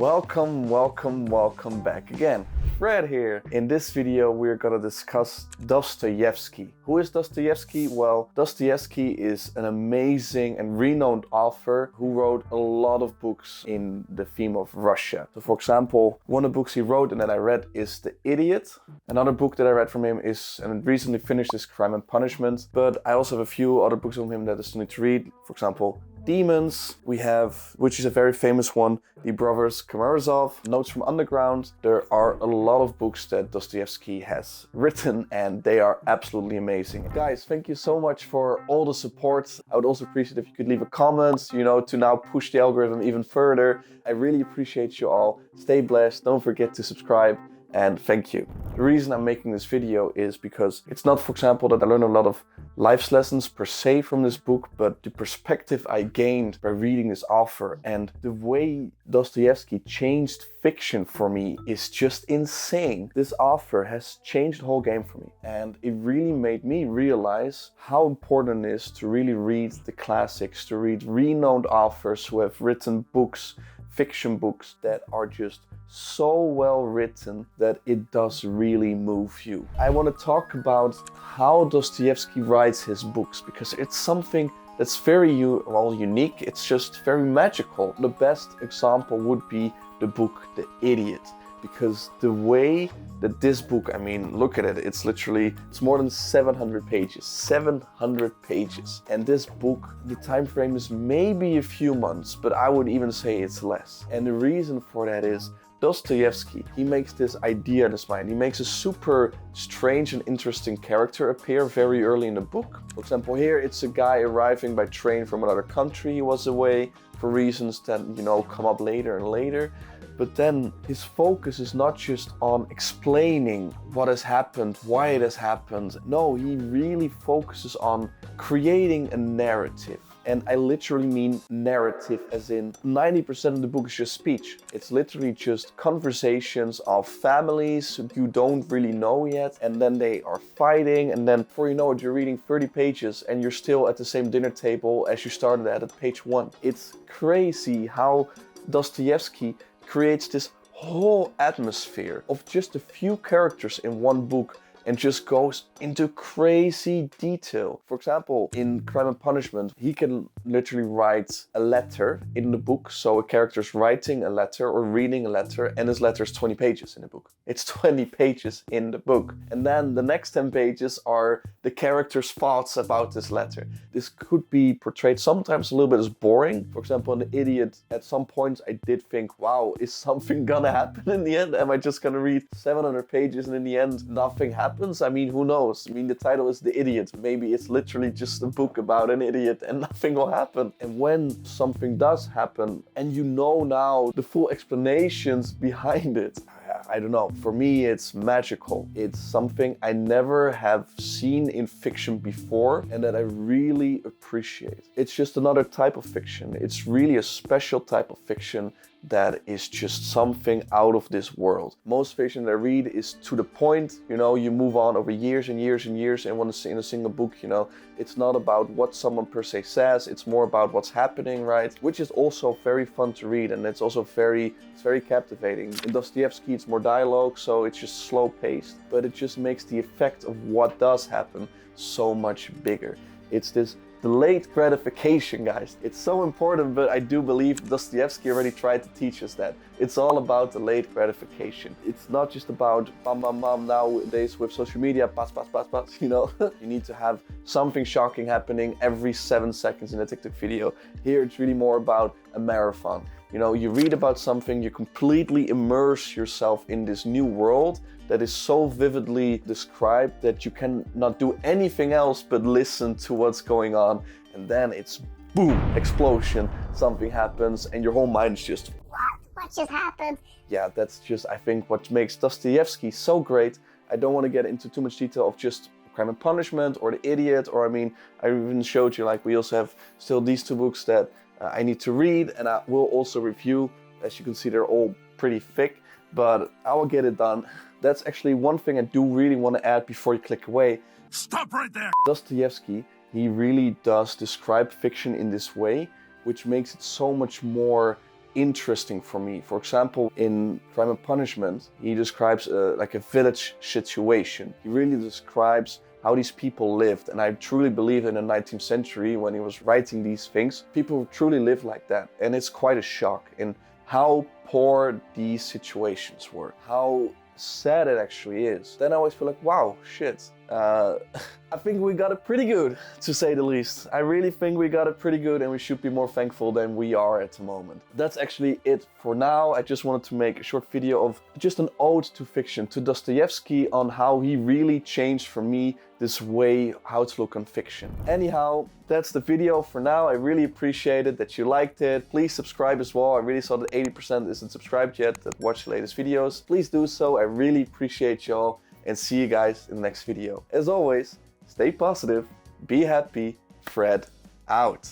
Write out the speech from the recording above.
Welcome back again. Fred here. In this video we're gonna discuss Dostoyevsky. Who is Dostoyevsky? Well, Dostoyevsky is an amazing and renowned author who wrote a lot of books in the theme of Russia. So for example, one of the books he wrote and that I read is The Idiot. Another book that I read from him is, and recently finished, is Crime and Punishment. But I also have a few other books from him that I still need to read. For example, Demons, we have, which is a very famous one, The Brothers Karamazov, Notes from Underground. There are a lot of books that Dostoevsky has written and they are absolutely amazing. Guys, thank you so much for all the support. I would also appreciate if you could leave a comment, to now push the algorithm even further. I really appreciate you all. Stay blessed, don't forget to subscribe, and thank you. The reason I'm making this video is because it's not, for example, that I learned a lot of life lessons per se from this book, but the perspective I gained by reading this author and the way Dostoevsky changed fiction for me is just insane. This author has changed the whole game for me, and it really made me realize how important it is to really read the classics, to read renowned authors who have written books, fiction books that are just so well written that it does really move you. I want to talk about how Dostoevsky writes his books because it's something that's very unique. It's just very magical. The best example would be the book The Idiot, because the way that this book, look at it, it's more than 700 pages, 700 pages. And this book, the time frame is maybe a few months, but I would even say it's less. And the reason for that is Dostoevsky, he makes this idea in his mind. He makes a super strange and interesting character appear very early in the book. For example, here it's a guy arriving by train from another country. He was away for reasons that, come up later and later. But then his focus is not just on explaining what has happened, why it has happened. No, he really focuses on creating a narrative. And I literally mean narrative as in 90% of the book is just speech. It's literally just conversations of families you don't really know yet, and then they are fighting, and then before you know it, you're reading 30 pages and you're still at the same dinner table as you started at page 1. It's crazy how Dostoevsky creates this whole atmosphere of just a few characters in one book and just goes into crazy detail. For example, in Crime and Punishment, he can literally write a letter in the book. So a character's writing a letter or reading a letter, and his letter is 20 pages in the book. It's 20 pages in the book. And then the next 10 pages are the character's thoughts about this letter. This could be portrayed sometimes a little bit as boring. For example, in The Idiot, at some points I did think, wow, is something gonna happen in the end? Am I just gonna read 700 pages and in the end nothing happens? Who knows? The title is The Idiot. Maybe it's literally just a book about an idiot and nothing will happen. And when something does happen and you know now the full explanations behind it, I don't know. For me, it's magical. It's something I never have seen in fiction before and that I really appreciate. It's just another type of fiction. It's really a special type of fiction that is just something out of this world. Most fiction that I read is to the point, you move on over years and years and years, and when in a single book, it's not about what someone per se says, it's more about what's happening, right? Which is also very fun to read, and it's also very captivating. In Dostoevsky, it's more dialogue, so it's just slow paced, but it just makes the effect of what does happen so much bigger. It's this delayed gratification, guys. It's so important, but I do believe Dostoevsky already tried to teach us that. It's all about delayed gratification. It's not just about bam bam bam nowadays with social media, pass. You need to have something shocking happening every 7 seconds in a TikTok video. Here it's really more about a marathon. You read about something, you completely immerse yourself in this new world that is so vividly described that you cannot do anything else but listen to what's going on. And then it's boom, explosion, something happens and your whole mind is just, what just happened? Yeah, that's just, I think, what makes Dostoevsky so great. I don't want to get into too much detail of just Crime and Punishment or The Idiot, or I even showed you, we also have still these two books that I need to read, and I will also review. As you can see, they're all pretty thick, but I will get it done. That's actually one thing I do really want to add before you click away. Stop right there! Dostoevsky, he really does describe fiction in this way, which makes it so much more interesting for me. For example, in Crime and Punishment, he describes like a village situation. He really describes how these people lived. And I truly believe in the 19th century, when he was writing these things, people truly lived like that. And it's quite a shock in how poor these situations were, how sad it actually is. Then I always feel like, wow, shit. I think we got it pretty good, to say the least. I really think we got it pretty good, and we should be more thankful than we are at the moment. That's actually it for now. I just wanted to make a short video of just an ode to fiction, to Dostoevsky, on how he really changed for me this way how to look on fiction. Anyhow, that's the video for now. I really appreciate it that you liked it. Please subscribe as well. I really saw that 80% isn't subscribed yet that watch the latest videos. Please do so. I really appreciate y'all, and see you guys in the next video. As always, stay positive, be happy, Fred out.